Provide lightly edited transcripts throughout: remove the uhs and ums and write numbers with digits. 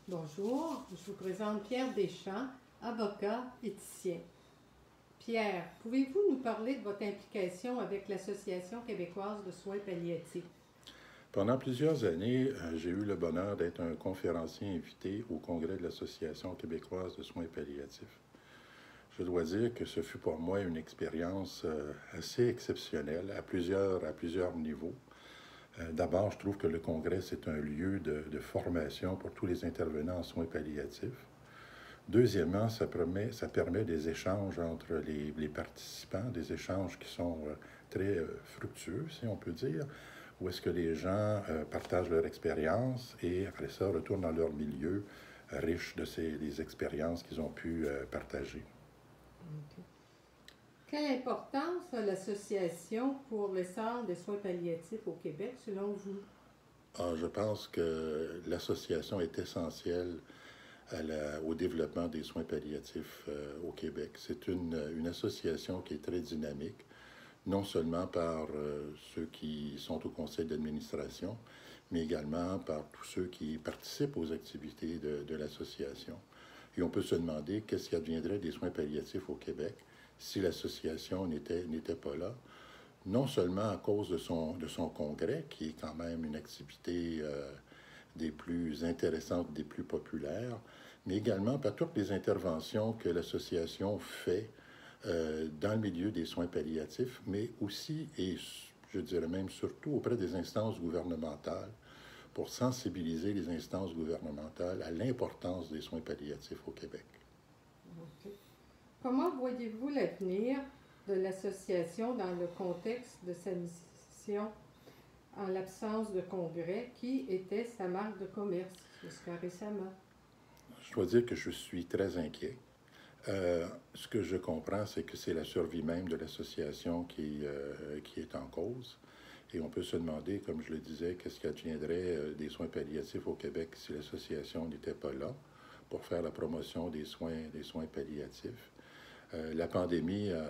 Bonjour, je vous présente Pierre Deschamps, avocat éthicien. Pierre, pouvez-vous nous parler de votre implication avec l'Association québécoise de soins palliatifs? Pendant plusieurs années, j'ai eu le bonheur d'être un conférencier invité au congrès de l'Association québécoise de soins palliatifs. Je dois dire que ce fut pour moi une expérience assez exceptionnelle à plusieurs niveaux. D'abord, je trouve que le congrès, c'est un lieu de formation pour tous les intervenants en soins palliatifs. Deuxièmement, ça permet des échanges entre les participants, des échanges qui sont très fructueux, si on peut dire, où est-ce que les gens partagent leur expérience et après ça retournent dans leur milieu riche de des expériences qu'ils ont pu partager. Okay. Quelle importance a l'association pour l'essor des soins palliatifs au Québec, selon vous? Je pense que l'association est essentielle au développement des soins palliatifs au Québec. C'est une association qui est très dynamique, non seulement par ceux qui sont au conseil d'administration, mais également par tous ceux qui participent aux activités de l'association. Et on peut se demander qu'est-ce qui adviendrait des soins palliatifs au Québec si l'association n'était pas là, non seulement à cause de son congrès, qui est quand même une activité des plus intéressantes, des plus populaires, mais également par toutes les interventions que l'association fait dans le milieu des soins palliatifs, mais aussi, et je dirais même surtout, auprès des instances gouvernementales, pour sensibiliser les instances gouvernementales à l'importance des soins palliatifs au Québec. Okay. Comment voyez-vous l'avenir de l'association dans le contexte de sa mission en l'absence de congrès qui était sa marque de commerce jusqu'à récemment? Je dois dire que je suis très inquiet. Ce que je comprends, c'est que c'est la survie même de l'association qui est en cause. Et on peut se demander, comme je le disais, qu'est-ce qui adviendrait des soins palliatifs au Québec si l'association n'était pas là pour faire la promotion des soins palliatifs. La pandémie a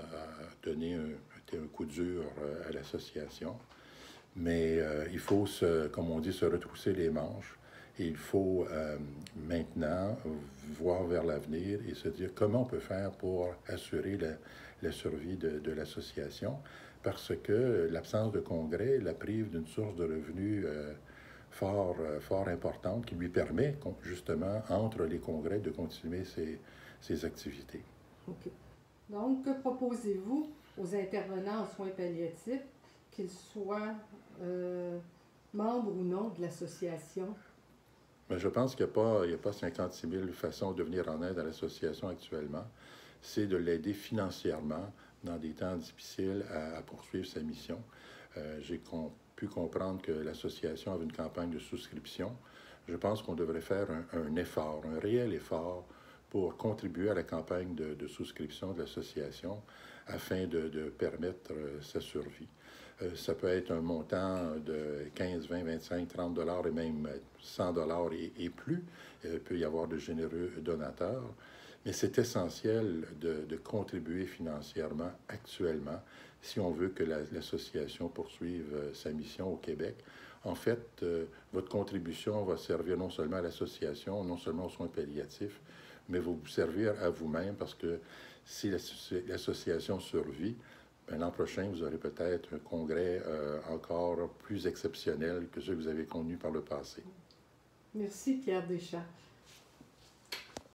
donné un coup dur à l'association, mais il faut, comme on dit, se retrousser les manches. Et il faut maintenant voir vers l'avenir et se dire comment on peut faire pour assurer la survie de l'association, parce que l'absence de congrès la prive d'une source de revenus fort importante qui lui permet justement, entre les congrès, de continuer ses activités. OK. Donc, que proposez-vous aux intervenants en soins palliatifs, qu'ils soient membres ou non de l'association? Mais je pense qu'il n'y a pas 56 000 façons de venir en aide à l'association actuellement. C'est de l'aider financièrement dans des temps difficiles à poursuivre sa mission. J'ai pu comprendre que l'association avait une campagne de souscription. Je pense qu'on devrait faire un effort, un réel effort pour contribuer à la campagne de souscription de l'association afin de permettre sa survie. Ça peut être un montant de 15, 20, 25, 30 dollars et même 100 dollars et plus. Il peut y avoir de généreux donateurs. Mais c'est essentiel de contribuer financièrement actuellement si on veut que l'association poursuive sa mission au Québec. En fait, votre contribution va servir non seulement à l'association, non seulement aux soins palliatifs, mais va vous servir à vous-même parce que si l'association survit, ben, l'an prochain, vous aurez peut-être un congrès encore plus exceptionnel que ceux que vous avez connus par le passé. Merci, Pierre Deschamps.